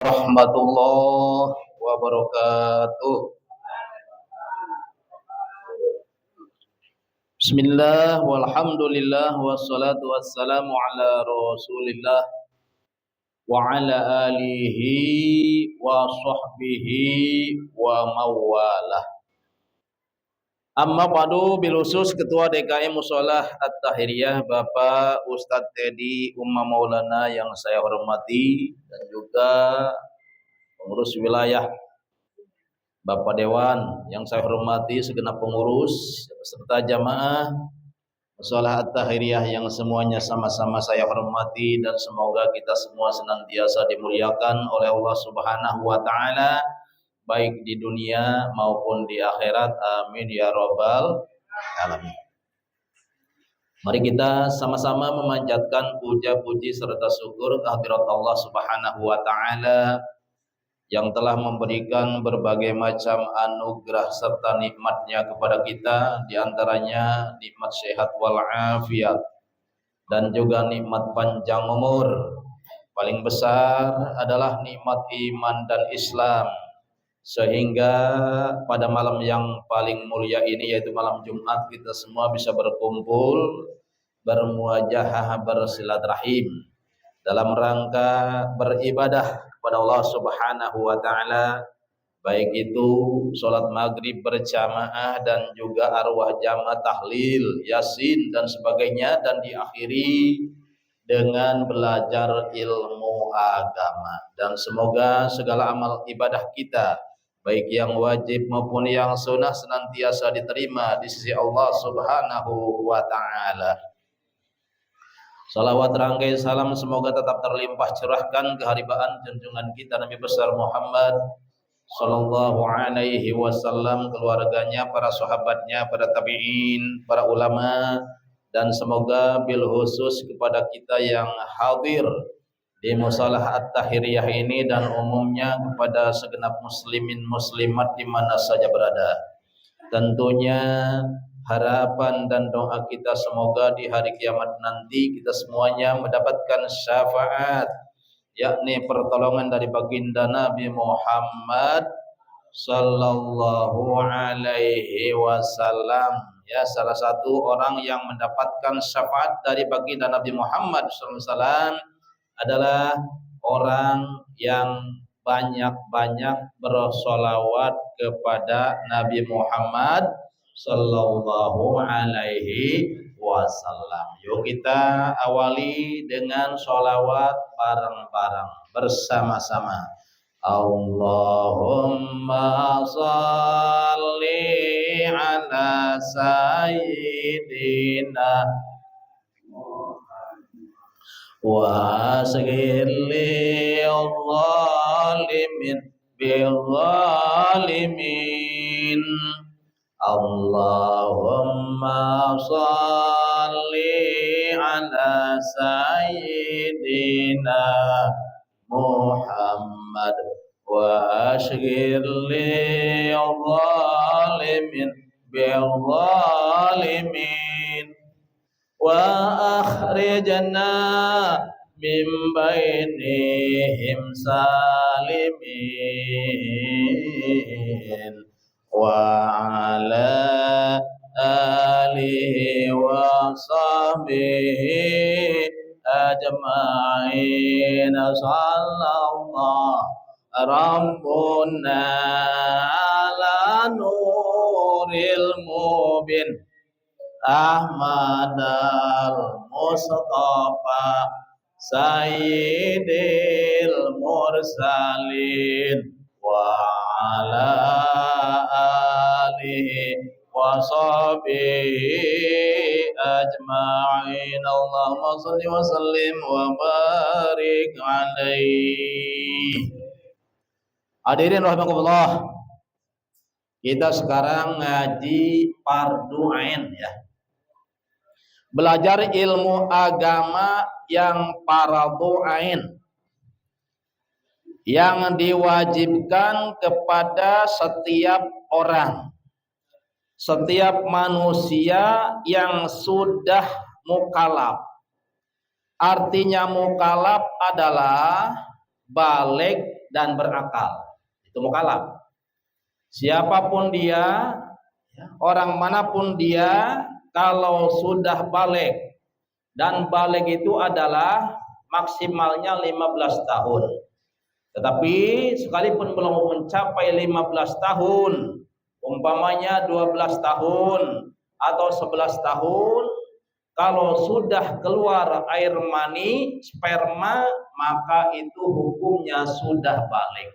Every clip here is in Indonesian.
warahmatullahi wabarakatuh. Bismillah walhamdulillah wassalatu wassalamu ala rasulillah wa ala alihi wa sahbihi wa mawalah. Amma ba'du, bilusus Ketua DKM Musholah At-Tahiriyah Bapak Ustadz Teddy Umma Maulana yang saya hormati, dan juga pengurus wilayah Bapak Dewan yang saya hormati, segenap pengurus serta jamaah Musholah At-Tahiriyah yang semuanya sama-sama saya hormati, dan semoga kita semua senantiasa dimuliakan oleh Allah Subhanahu wa taala baik di dunia maupun di akhirat, amin ya rabbal alamin. Mari kita sama-sama memanjatkan puja-puji serta syukur kehadirat Allah Subhanahu wa taala yang telah memberikan berbagai macam anugerah serta nikmatnya kepada kita, di antaranya nikmat sehat wal afiat dan juga nikmat panjang umur. Paling besar adalah nikmat iman dan Islam, sehingga pada malam yang paling mulia ini, yaitu malam Jumat, kita semua bisa berkumpul, bermuajahah, bersilaturahim dalam rangka beribadah kepada Allah Subhanahu wa taala, baik itu sholat maghrib berjamaah dan juga arwah jamaah, tahlil, yasin dan sebagainya, dan diakhiri dengan belajar ilmu agama. Dan semoga segala amal ibadah kita, baik yang wajib maupun yang sunnah, senantiasa diterima di sisi Allah Subhanahu wa taala. Salawat rangkai salam semoga tetap terlimpah curahkan keharibaan junjungan kita Nabi besar Muhammad sallallahu alaihi wasallam, keluarganya, para sahabatnya, para tabi'in, para ulama, dan semoga bil khusus kepada kita yang hadir di Musholah At-Tahiriyah ini, dan umumnya kepada segenap muslimin muslimat di mana saja berada. Tentunya harapan dan doa kita semoga di hari kiamat nanti kita semuanya mendapatkan syafaat, yakni pertolongan dari baginda Nabi Muhammad sallallahu alaihi wasallam. Ya, salah satu orang yang mendapatkan syafaat dari baginda Nabi Muhammad sallallahu alaihi wasallam adalah orang yang banyak-banyak bersolawat kepada Nabi Muhammad sallallahu alaihi wasallam. Yuk kita awali dengan solawat bareng-bareng bersama-sama. Allahumma salli ala sayyidina wa asghirli al-zalimin bil-zalimin. Allahumma salli ala sayyidina Muhammad wa ashghirli al-zalimin bil-zalimin wa akhrijna min bainihim salimin wa ala alihi wa sahbihi ajma'in. Sallallahu rabbuna ala nuril mubin Ahmad al-Mustafa Sayyidil Mursalin wa ala alihi wa sahbihi ajma'in. Allahumma salli wa sallim wa barik alaihi. Hadirin rahimakumullah, kita sekarang ngaji fardu ain, ya. Belajar ilmu agama yang fardu ain, yang diwajibkan kepada setiap orang, setiap manusia yang sudah mukallaf. Artinya mukallaf adalah baligh dan berakal. Itu mukallaf. Siapapun dia, orang manapun dia, kalau sudah balik, dan balik itu adalah maksimalnya 15 tahun. Tetapi sekalipun belum mencapai 15 tahun, umpamanya 12 tahun atau 11 tahun, kalau sudah keluar air mani, sperma, maka itu hukumnya sudah balik.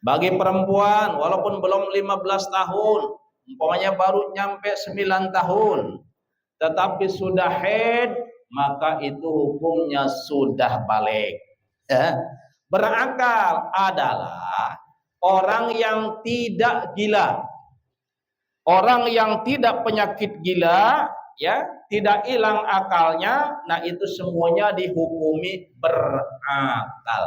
Bagi perempuan, walaupun belum 15 tahun, umpamanya baru nyampe 9 tahun, tetapi sudah haid, maka itu hukumnya sudah balik. Berakal adalah orang yang tidak gila, orang yang tidak penyakit gila, ya, tidak hilang akalnya. Nah, itu semuanya dihukumi berakal.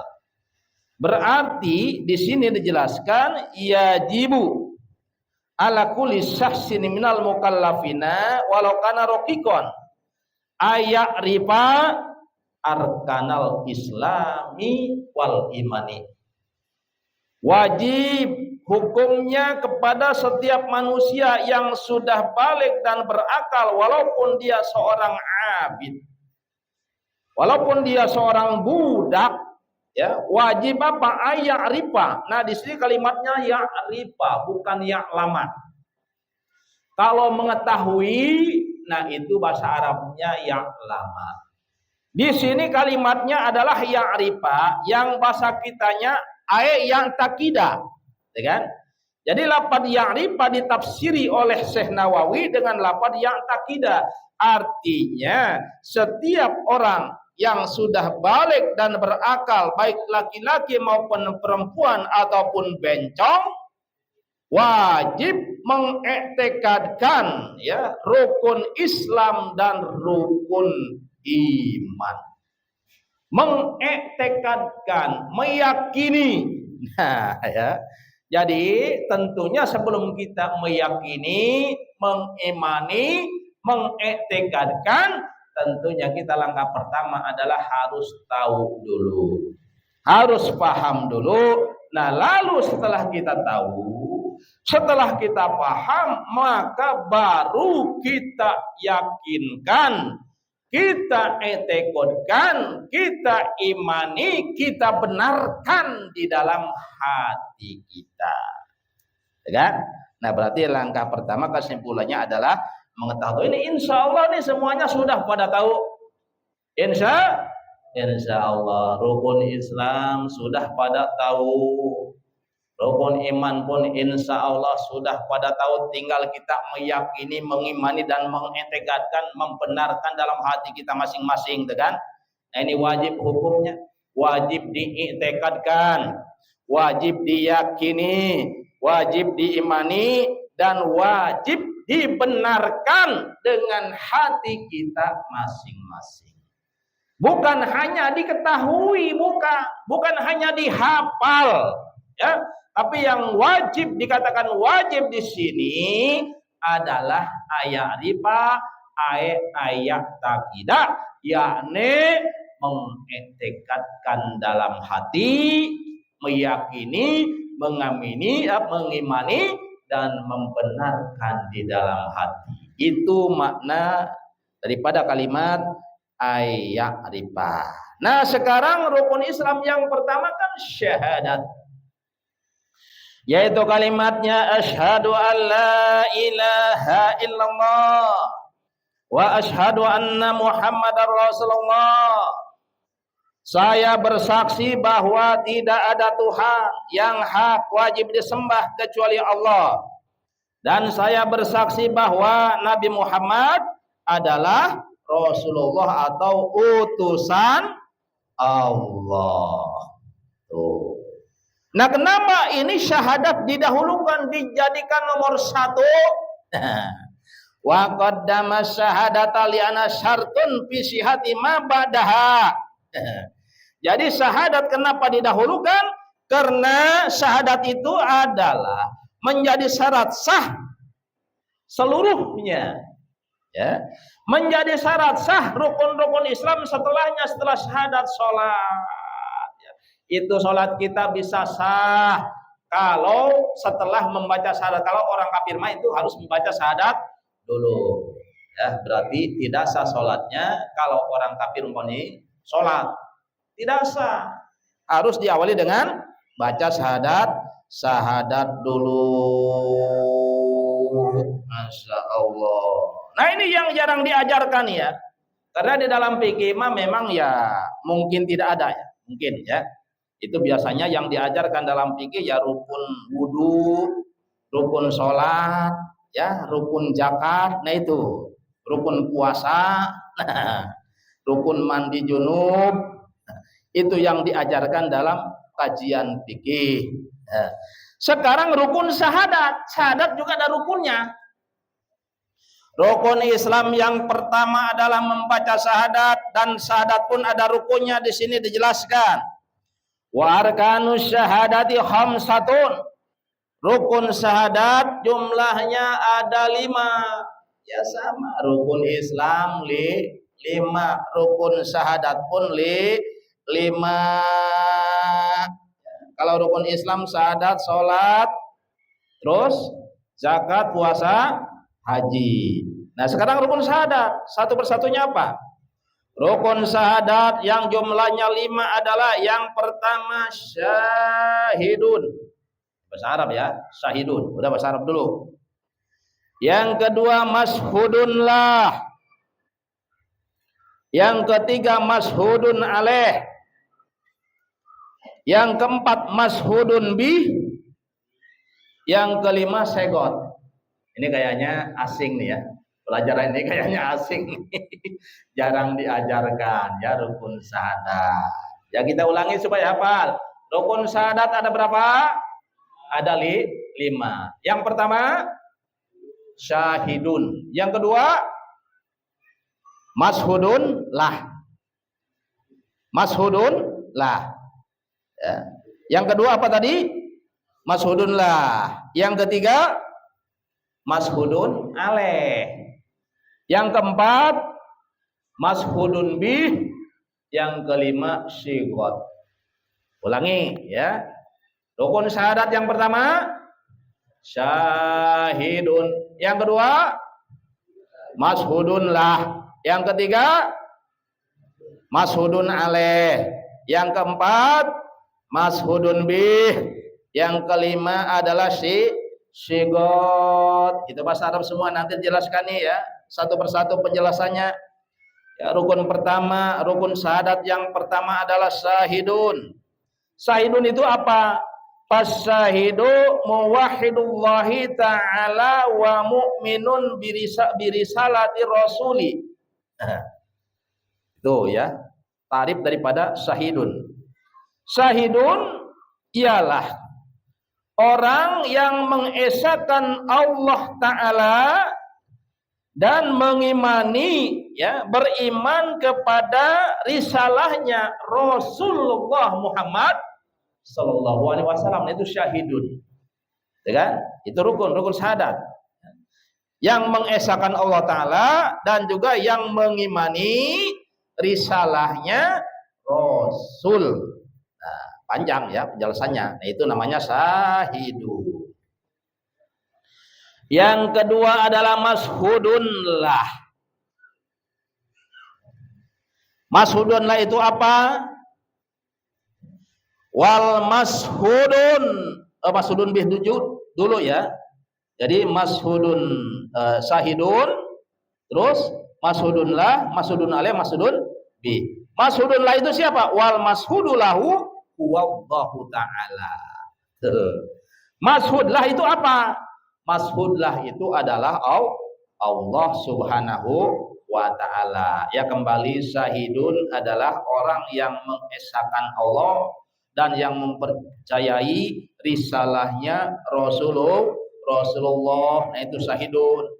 Berarti di sini dijelaskan yajibu ala kulli syahsin minal mukallafina walau kana raqiqan ayak riba arkanal islami wal imani. Wajib hukumnya kepada setiap manusia yang sudah balik dan berakal, walaupun dia seorang abid, walaupun dia seorang budak, ya, wajib apa? Ayak riba. Nah, di sini kalimatnya ya riba, bukan ya lama. Kalau mengetahui, nah itu bahasa Arabnya ya lama. Di sini kalimatnya adalah ya riba, yang bahasa kitanya yang takida, ya kan? Jadi lafaz ya riba ditafsiri oleh Syekh Nawawi dengan lafaz yang takida. Artinya setiap orang yang sudah balik dan berakal, baik laki-laki maupun perempuan ataupun bencong, wajib mengiktikadkan, ya, rukun Islam dan rukun iman. Mengiktikadkan, meyakini. Nah, ya. Jadi tentunya sebelum kita meyakini, mengimani, mengiktikadkan, tentunya kita langkah pertama adalah harus tahu dulu, harus paham dulu. Nah, lalu setelah kita tahu, setelah kita paham, maka baru kita yakinkan, kita etikadkan, kita imani, kita benarkan di dalam hati kita. Ya kan? Nah, berarti langkah pertama kesimpulannya adalah mengetahui. Ini insya Allah nih semuanya sudah pada tahu. Insya Allah rukun Islam sudah pada tahu. Rukun iman pun insya Allah sudah pada tahu, tinggal kita meyakini, mengimani dan mengintegrasikan, membenarkan dalam hati kita masing-masing, kan? Nah, ini wajib hukumnya, wajib diintegrasikan, wajib diyakini, wajib diimani, dan wajib dibenarkan dengan hati kita masing-masing. Bukan hanya diketahui, bukan hanya dihafal, ya. Tapi yang wajib dikatakan wajib di sini adalah ayat riba, ayat takidah, yakni mengiktikadkan dalam hati, meyakini, mengamini, mengimani, dan membenarkan di dalam hati. Itu makna daripada kalimat ayat riba. Nah, sekarang rukun Islam yang pertama kan syahadat, yaitu kalimatnya asyhadu an la ilaha illallah wa asyhadu anna muhammadar rasulullah. Saya bersaksi bahwa tidak ada Tuhan yang hak wajib disembah kecuali Allah, dan saya bersaksi bahwa Nabi Muhammad adalah Rasulullah atau utusan Allah. Tuh. Nah, kenapa ini syahadat didahulukan, dijadikan nomor 1? Wa qaddama syahadata li ana syartun fi sihhati ma ba'daha. Jadi syahadat kenapa didahulukan? Karena syahadat itu adalah menjadi syarat sah seluruhnya, ya. Menjadi syarat sah rukun-rukun Islam setelahnya, setelah syahadat, salat, itu sholat kita bisa sah kalau setelah membaca syahadat. Kalau orang kafir mah itu harus membaca syahadat dulu. Ya, berarti tidak sah sholatnya kalau orang kafir umpamanya sholat. Tidak sah. Harus diawali dengan baca syahadat dulu. Masya Allah. Nah ini yang jarang diajarkan ya. Karena di dalam fikih mah memang ya mungkin tidak ada ya. Mungkin ya. Itu biasanya yang diajarkan dalam fikih ya rukun wudu, rukun sholat, ya rukun zakat. Nah itu rukun puasa, rukun mandi junub. Itu yang diajarkan dalam kajian fikih. Sekarang rukun syahadat juga ada rukunnya. Rukun Islam yang pertama adalah membaca syahadat, dan syahadat pun ada rukunnya. Di sini dijelaskan. Wa arkanus syahadati khamsatun. Rukun syahadat jumlahnya ada 5. Ya sama, rukun Islam 5, rukun syahadat pun 5. Kalau rukun Islam syahadat, sholat, terus zakat, puasa, haji. Nah sekarang rukun syahadat satu persatunya apa? Rukun syahadat yang jumlahnya 5 adalah yang pertama syahidun. Bahasa Arab ya, syahidun. Udah bahasa Arab dulu. Yang kedua mashhudun lah. Yang ketiga mashhudun alaih. Yang keempat mashhudun bih. Yang kelima segot. Ini kayaknya asing nih ya. Pelajaran ini kayaknya asing. Jarang diajarkan ya rukun syahadat. Ya kita ulangi supaya hafal. Rukun syahadat ada berapa? Ada 5. Yang pertama syahidun. Yang kedua mashhudun lah. Mashhudun lah. Ya. Yang kedua apa tadi? Mashhudun lah. Yang ketiga mashhudun alaih. Yang keempat mashhudun bih. Yang kelima syigot. Ulangi ya. Rukun syahadat yang pertama syahidun. Yang kedua mashhudun lah. Yang ketiga mashhudun alaih. Yang keempat mashhudun bih. Yang kelima adalah syigot. Itu bahasa Arab semua, nanti dijelaskan nih ya. Satu persatu penjelasannya. Ya, rukun pertama, rukun syahadat yang pertama adalah syahidun. Syahidun itu apa? Fasyahidu muwahhidullahi ta'ala wa mu'minun birisalati rasuli. Itu ya, tarif daripada syahidun. Syahidun ialah orang yang mengesahkan Allah Ta'ala dan mengimani, ya, beriman kepada risalahnya Rasulullah Muhammad Sallallahu Alaihi Wasallam. Itu syahidun, ya kan? Itu rukun syahadat. Yang mengesahkan Allah Ta'ala dan juga yang mengimani risalahnya Rasul. Nah, panjang ya penjelasannya. Nah, itu namanya syahidun. Yang kedua adalah mashhudun lah. Mashhudun lah itu apa? Wal mashhudun, mashhudun bih dulu ya. Jadi mashhudun syahidun, terus mashhudun lah, mashhudun alaih, mashhudun bih. Mashhudun lah itu siapa? Wal mashhudu lahu huwallahu ta'ala. Mashhud lah itu apa? Mashhudlah itu adalah Allah Subhanahu wa Ta'ala. Ya, kembali syahidun adalah orang yang mengesahkan Allah dan yang mempercayai risalahnya Rasulullah. Nah, itu syahidun.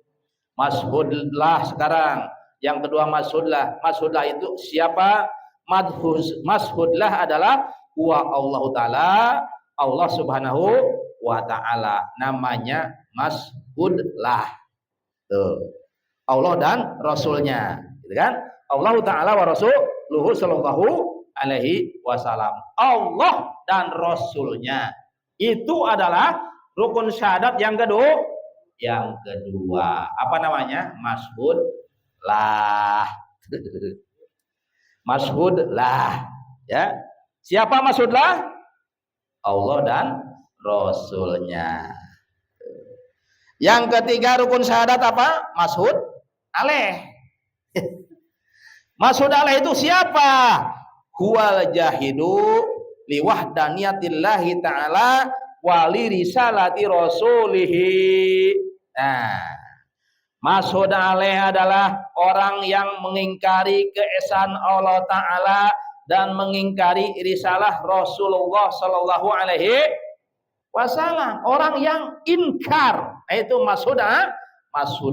Mashhudlah sekarang. Yang kedua mashhudlah. Mashhudlah itu siapa? Mashhudlah adalah wa Allah Ta'ala, Allah Subhanahu wa Ta'ala. Namanya mashhudlah. Tuh. Allah dan Rasulnya, gitu kan? Allah Ta'ala wa Rasuluhu sallallahu alaihi wasallam. Allah dan Rasulnya. Itu adalah rukun syahadat yang kedua. Yang kedua, apa namanya? Masyhud lah. Masyhud lah. Ya. Siapa masyhud lah? Allah dan Rasulnya. Yang ketiga rukun syahadat apa? Masyhud alaih. Masyhud alaih itu siapa? Huwal jahidu liwahdaniyatillahi ta'ala wali risalati rasulihi. Nah, masyhud alaih adalah orang yang mengingkari keesaan Allah Ta'ala dan mengingkari risalah Rasulullah Sallallahu Alaihi Wasallam. Orang yang inkar, itu masyhud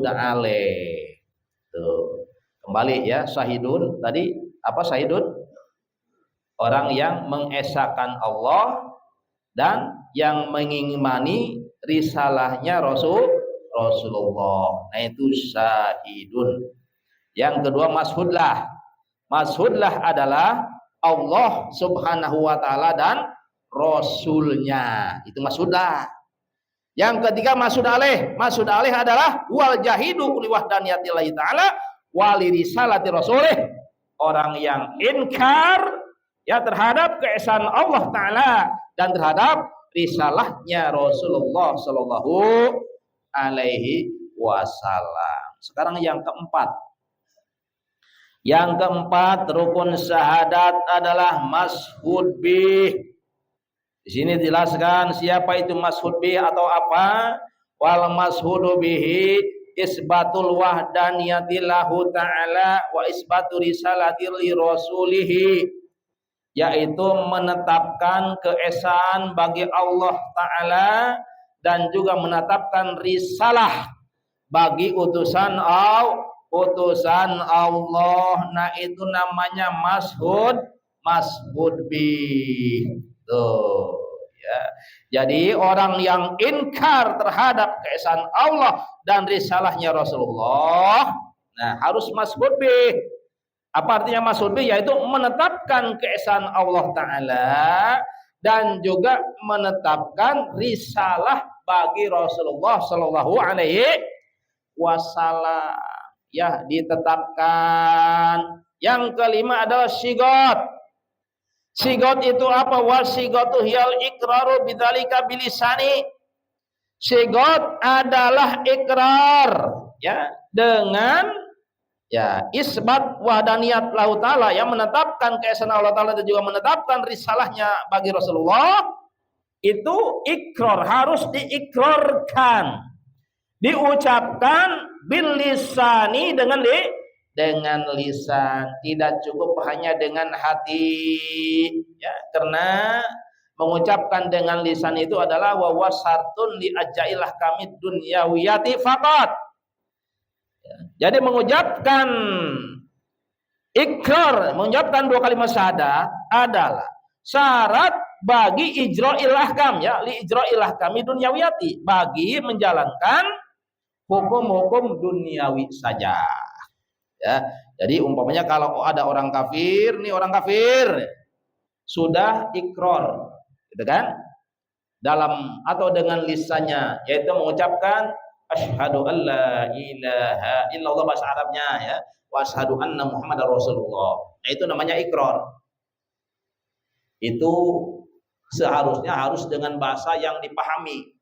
alaih. Tuh. Kembali ya, syahidun tadi apa syahidun? Orang yang mengesahkan Allah dan yang mengimani risalahnya Rasulullah. Nah itu syahidun. Yang kedua masyhudlah. Masyhudlah adalah Allah Subhanahu wa taala dan Rasulnya. Itu masyhudlah. Yang ketiga masyhud alaih. Masyhud alaih adalah wal jahidu liwahdaniyatillahi ta'ala wali risalati rasulih. Orang yang inkar ya terhadap keesaan Allah Ta'ala dan terhadap risalahnya Rasulullah Sallallahu Alaihi Wasallam. Sekarang yang keempat. Yang keempat rukun syahadat adalah masyhud bih. Di sini dijelaskan siapa itu masyhud bih atau apa? Wal masyhudu bihi isbatul wahdaniyati lahu ta'ala wa isbatu risalati li rasulihi, yaitu menetapkan keesaan bagi Allah Ta'ala dan juga menetapkan risalah bagi utusan Allah. Nah itu namanya masyhud bih. Tuh ya. Jadi orang yang inkar terhadap keesaan Allah dan risalahnya Rasulullah, nah harus masyhud bih. Apa artinya masyhud bih? Yaitu menetapkan keesaan Allah Ta'ala dan juga menetapkan risalah bagi Rasulullah Sallallahu Alaihi Wasallam. Ya ditetapkan. Yang kelima adalah sigot. Sigot itu apa? Wasigatu hiyal iqraru bidzalika bilisani. Sigot adalah ikrar ya dengan ya isbat wahdaniyat lahu ta'ala, yang menetapkan keesaan Allah Ta'ala dan juga menetapkan risalahnya bagi Rasulullah. Itu ikrar, harus diikrarkan, diucapkan bil lisani dengan lisan, tidak cukup hanya dengan hati ya, karena mengucapkan dengan lisan itu adalah wa wasartun li ajailah kami dunyawiyati faqat ya, jadi mengucapkan ikrar, mengucapkan dua kalimat syahadat adalah syarat bagi ijra'il ahkam ya, li ijra'il ahkami dunyawiyati, bagi menjalankan hukum-hukum duniawi saja. Ya, jadi umpamanya kalau ada orang kafir, nih orang kafir sudah ikrar, gitu kan? Dalam atau dengan lisannya, yaitu mengucapkan asyhadu alla ilaha illallah bahasa Arabnya ya, wa asyhadu anna Muhammadar Rasulullah. Nah, itu namanya ikrar. Itu seharusnya harus dengan bahasa yang dipahami.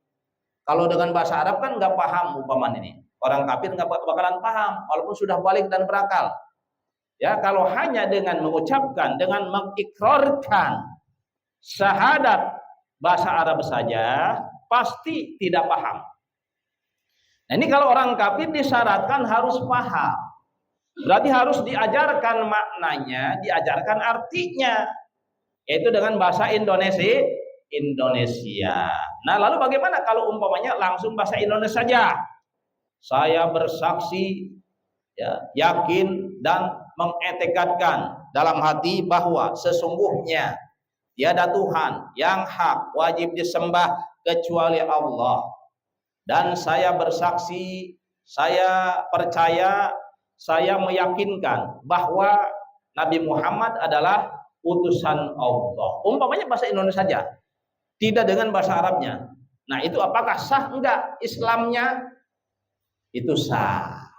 Kalau dengan bahasa Arab kan nggak paham umpamanya ini. Orang kafir nggak bakalan paham, walaupun sudah balik dan berakal. Ya, kalau hanya dengan mengucapkan, dengan mengikrarkan syahadat bahasa Arab saja, pasti tidak paham. Nah, ini kalau orang kafir disyaratkan harus paham. Berarti harus diajarkan maknanya, diajarkan artinya, yaitu dengan bahasa Indonesia. Nah, lalu bagaimana kalau umpamanya langsung bahasa Indonesia saja? Saya bersaksi, ya, yakin dan mengetikadkan dalam hati bahwa sesungguhnya tiada Tuhan yang hak wajib disembah kecuali Allah. Dan saya bersaksi, saya percaya, saya meyakinkan bahwa Nabi Muhammad adalah utusan Allah. Umpamanya bahasa Indonesia saja, tidak dengan bahasa Arabnya. Nah, itu apakah sah? Enggak. Islamnya itu sah.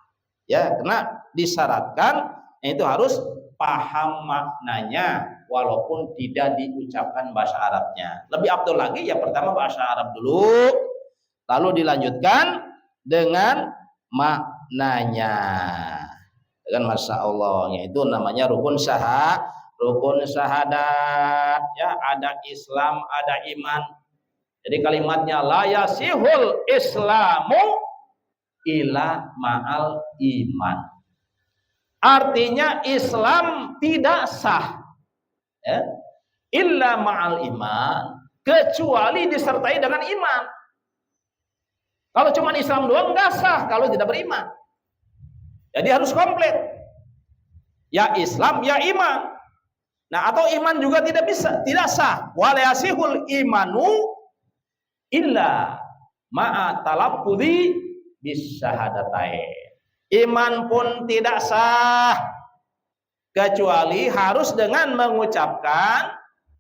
Ya, karena disyaratkan itu harus paham maknanya walaupun tidak diucapkan bahasa Arabnya. Lebih afdol lagi ya pertama bahasa Arab dulu, lalu dilanjutkan dengan maknanya. Kan masya Allah, itu namanya rukun syahadat. Ya, ada Islam, ada iman. Jadi kalimatnya la yasihul islamu ila ma'al iman. Artinya Islam tidak sah, ya, illa ma'al iman, kecuali disertai dengan iman. Kalau cuma Islam doang nggak sah kalau tidak beriman. Jadi harus komplit. Ya Islam, ya iman. Nah, atau iman juga tidak bisa, tidak sah. Wa la yasihul imanu illa ma'a talaffudzi bisyahadatain. Iman pun tidak sah kecuali harus dengan mengucapkan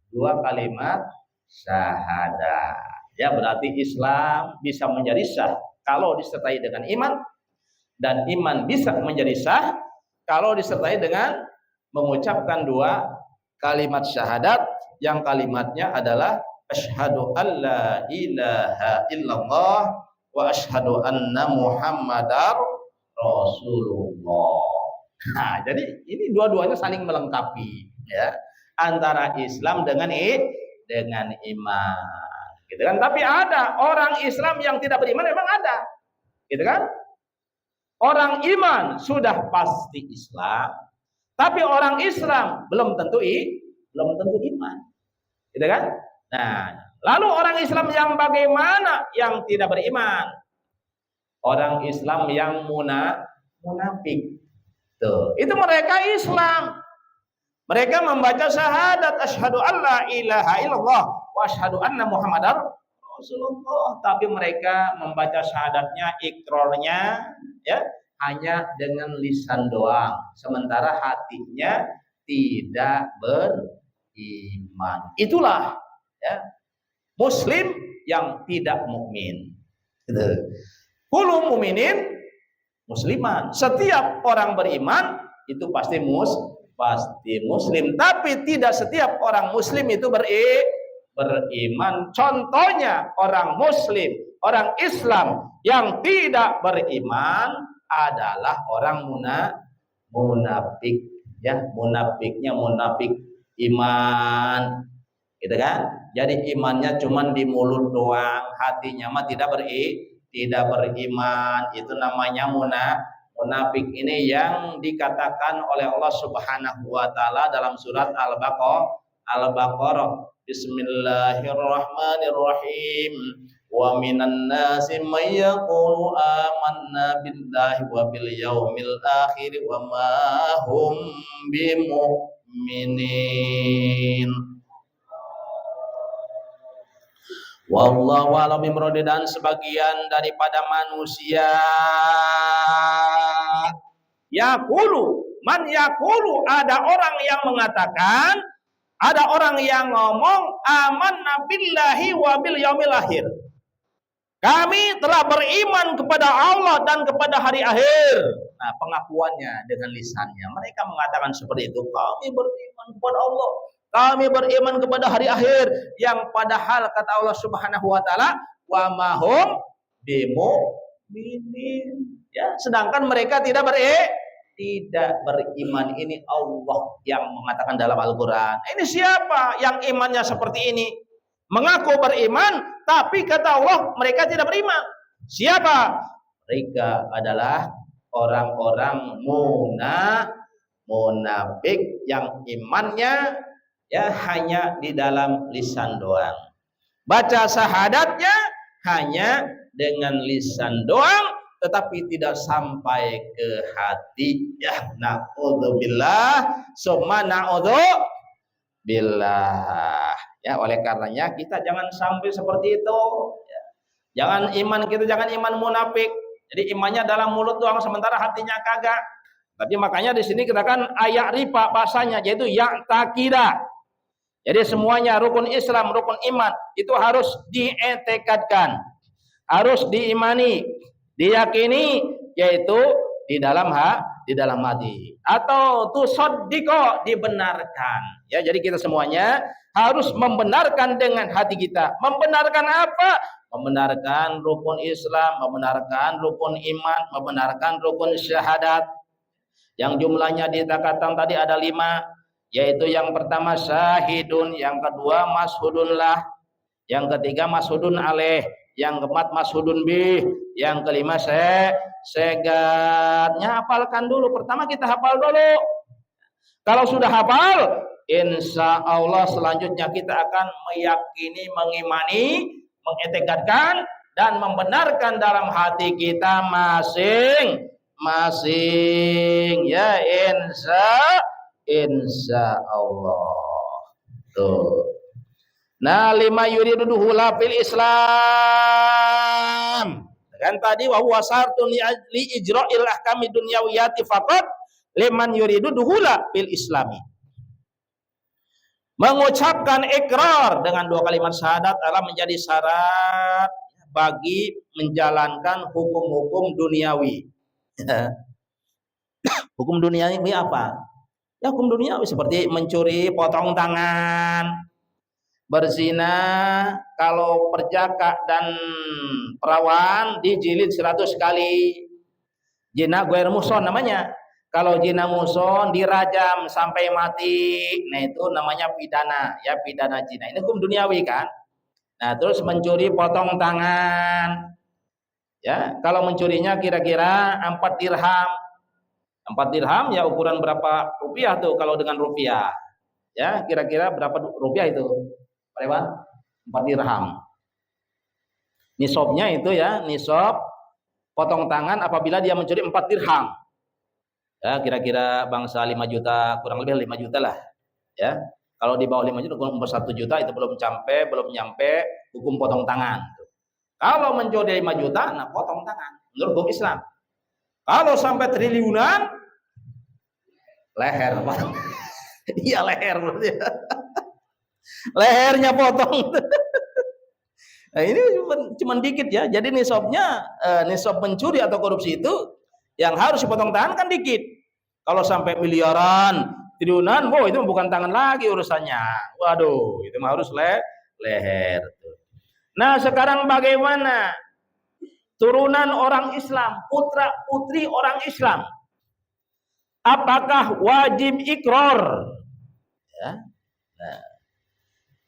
dua kalimat syahadat. Ya, berarti Islam bisa menjadi sah kalau disertai dengan iman, dan iman bisa menjadi sah kalau disertai dengan mengucapkan dua kalimat syahadat yang kalimatnya adalah asyhadu alla ilaha illallah wa asyhadu anna muhammadar rasulullah. Nah, jadi ini dua-duanya saling melengkapi, ya, antara Islam dengan iman, gitu kan. Tapi ada orang Islam yang tidak beriman, memang ada, gitu kan. Orang iman sudah pasti Islam, tapi orang Islam belum tentu iman, gitu kan. Nah, lalu orang Islam yang bagaimana? Yang tidak beriman, orang Islam yang munafik. Tuh, itu mereka Islam. Mereka membaca syahadat asyhadu alla ilaha illallah wa asyhadu anna muhammadar rasulullah, tapi mereka membaca syahadatnya, ikrarnya, ya, hanya dengan lisan doang, sementara hatinya tidak beriman. Itulah, ya, muslim yang tidak mukmin. Kullu mukminin musliman. Setiap orang beriman itu pasti muslim, tapi tidak setiap orang muslim itu beriman. Contohnya orang muslim, orang Islam yang tidak beriman adalah orang munafik, ya, munafiknya munafik iman, gitu kan. Jadi imannya cuma di mulut doang, hatinya mah tidak beriman. Itu namanya munafik. Ini yang dikatakan oleh Allah Subhanahu wa taala dalam surat Al-Baqarah. Bismillahirrahmanirrahim. Wa minan nasi may yaqulu amanna billahi wa bil yaumil akhir wa ma hum bimu'minin. Wallahu a'lam bishawab. Dan sebagian daripada manusia yaqulu, man yaqulu, ada orang yang mengatakan, ada orang yang ngomong amanna billahi wa bil yaumil akhir. Kami telah beriman kepada Allah dan kepada hari akhir. Nah, pengakuannya dengan lisannya. Mereka mengatakan seperti itu. Kami beriman kepada Allah, kami beriman kepada hari akhir, yang padahal kata Allah Subhanahu wa taala wa mahum bimu'minin, ya, sedangkan mereka tidak beriman. Ini Allah yang mengatakan dalam Al-Qur'an. Ini siapa yang imannya seperti ini? Mengaku beriman, tapi kata Allah mereka tidak beriman. Siapa? Mereka adalah orang-orang munafik yang imannya, ya, hanya di dalam lisan doang. Baca syahadatnya hanya dengan lisan doang, tetapi tidak sampai ke hati. Ya, na'udzubillah, summa na'udzubillah. Ya, oleh karenanya kita jangan sampai seperti itu. Ya. Jangan iman munafik. Jadi imannya dalam mulut doang, sementara hatinya kagak. Tapi makanya di sini kita kan ayat riba bahasanya, yaitu ya'taqida. Jadi semuanya rukun Islam, rukun iman itu harus diitikadkan, harus diimani, diyakini, yaitu di dalam hati, atau tusaddiqo, dibenarkan. Ya, jadi kita semuanya harus membenarkan dengan hati kita. Membenarkan apa? Membenarkan rukun Islam, membenarkan rukun iman, membenarkan rukun syahadat. Yang jumlahnya dikatakan tadi ada 5, yaitu yang pertama syahidun, yang kedua mashudun lah, yang ketiga mashudun alaih, yang keempat mashudun bih, yang kelima segatnya. Hafalkan dulu. Pertama kita hafal dulu. Kalau sudah hafal, insya Allah selanjutnya kita akan meyakini, mengimani, mengetikadkan dan membenarkan dalam hati kita masing-masing. Ya, insya Allah. Tuh. Nah, 5 yuridu duhula fil Islam. Kan tadi wa huwa syartun li ijra'il ahkami dunyawiyati faqat liman yuridu duhula fil Islami. Mengucapkan ikrar dengan 2 kalimat syahadat adalah menjadi syarat bagi menjalankan hukum-hukum duniawi. Hukum duniawi apa? Ya, hukum duniawi seperti mencuri, potong tangan, berzina, kalau perjaka dan perawan dijilid 100 kali. Zina ghair muhson namanya. Kalau zina muhson dirajam sampai mati. Nah, itu namanya pidana, ya, pidana zina. Ini hukum duniawi kan. Nah, terus mencuri potong tangan. Ya, kalau mencurinya kira-kira 4 dirham. 4 dirham ya ukuran berapa rupiah tuh kalau dengan rupiah? Ya, kira-kira berapa rupiah itu? Lewat 4 dirham. Nisabnya itu ya, nisab potong tangan apabila dia mencuri 4 dirham. Ya, kira-kira bangsa 5 juta, kurang lebih 5 juta lah. Ya. Kalau di bawah 5 juta, umur 1 juta itu belum nyampe hukum potong tangan. Kalau mencuri 5 juta, nah potong tangan menurut hukum Islam. Kalau sampai triliunan, leher. Iya, leher berarti. Lehernya potong. Nah, ini cuma dikit ya. Jadi nisabnya, nisab mencuri atau korupsi itu yang harus dipotong tangan kan dikit. Kalau sampai miliaran, triliunan, itu bukan tangan lagi urusannya. Waduh, itu mah harus leher. Nah, sekarang bagaimana turunan orang Islam, putra putri orang Islam? Apakah wajib ikrar? Ya. Nah,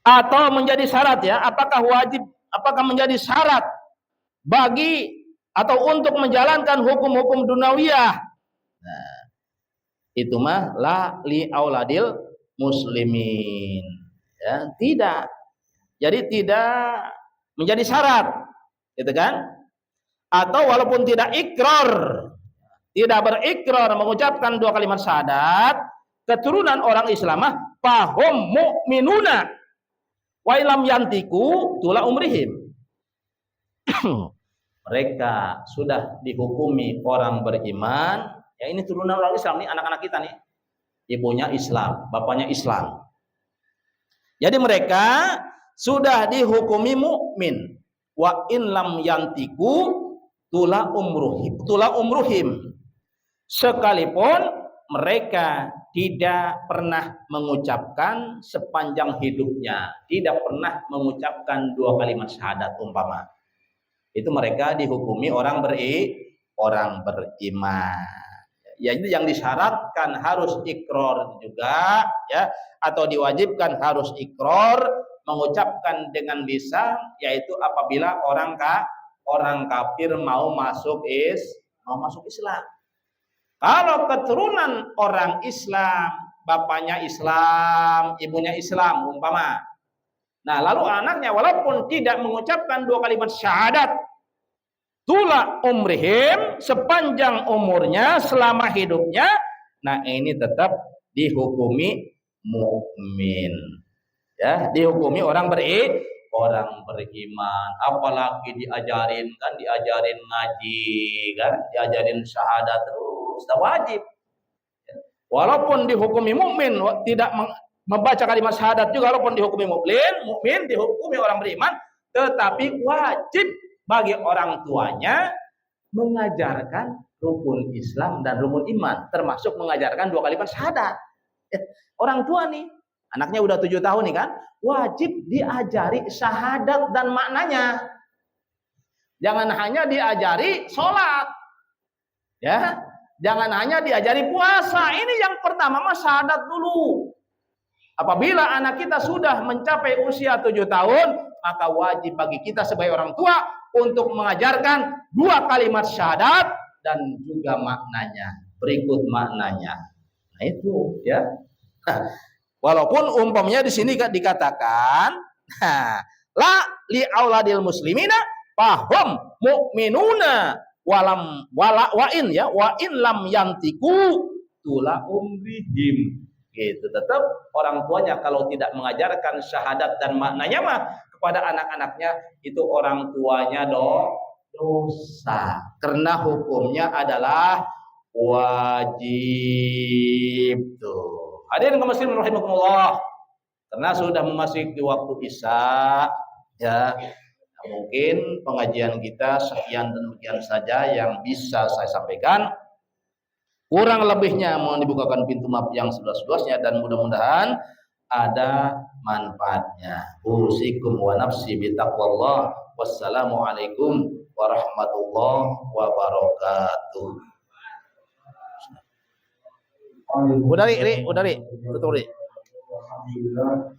atau menjadi syarat ya? Apakah menjadi syarat bagi atau untuk menjalankan hukum-hukum dunawiyah? Nah, itu mah la li auladil muslimin. Ya, tidak. Jadi tidak menjadi syarat, gitu kan? Atau walaupun tidak ikrar, tidak berikrar mengucapkan 2 kalimat syahadat, keturunan orang Islamah fahum mu'minuna wa ilam yantiku tula umrihim. Mereka sudah dihukumi orang beriman. Ya, ini turunan orang Islam nih, anak-anak kita nih. Ibunya Islam, bapaknya Islam. Jadi mereka sudah dihukumi mukmin. Wa in lam yantiku tula umruhim. Sekalipun mereka tidak pernah mengucapkan sepanjang hidupnya, tidak pernah mengucapkan 2 kalimat syahadat umpama. Itu mereka dihukumi orang beriman. Ya, itu yang disyaratkan harus ikrar juga, ya, atau diwajibkan harus ikrar, mengucapkan dengan lisan, yaitu apabila orang kafir mau masuk Islam. Kalau keturunan orang Islam, bapaknya Islam, ibunya Islam umpama. Nah, lalu anaknya walaupun tidak mengucapkan 2 kalimat syahadat, tula umrihim, sepanjang umurnya, selama hidupnya, nah ini tetap dihukumi mukmin. Ya, dihukumi orang beriman, apalagi diajarin ngaji kan, diajarin syahadat terus, wajib. Walaupun dihukumi mukmin, membaca kalimat syahadat juga walaupun dihukumi mukmin, dihukumi orang beriman, tetapi wajib bagi orang tuanya mengajarkan rukun Islam dan rukun iman, termasuk mengajarkan 2 kalimat syahadat. Orang tua nih, anaknya udah 7 tahun nih kan, wajib diajari syahadat dan maknanya. Jangan hanya diajari sholat, ya. Jangan hanya diajari puasa. Ini yang pertama mah syahadat dulu. Apabila anak kita sudah mencapai usia 7 tahun, maka wajib bagi kita sebagai orang tua untuk mengajarkan 2 kalimat syahadat dan juga maknanya. Berikut maknanya. Nah itu ya. Walaupun umpamanya di sini dikatakan, la li auladil muslimina fahum mu'minuna wa in lam yantiku tula umrihim. Gitu. Tetap orang tuanya kalau tidak mengajarkan syahadat dan maknanya mah kepada anak-anaknya, itu orang tuanya dosa. Karena hukumnya adalah wajib. Tuh. Hadirin kaum muslimin rahimakumullah. Karena sudah memasuki waktu Isya, ya. Mungkin pengajian kita sekian dan demikian saja yang bisa saya sampaikan. Kurang lebihnya mohon dibukakan pintu maaf yang seluas-luasnya dan mudah-mudahan ada manfaatnya. Usikum wa nafsi bitaqwallah. Wassalamualaikum warahmatullahi wabarakatuh. Udah ri, tutup ri. Alhamdulillah.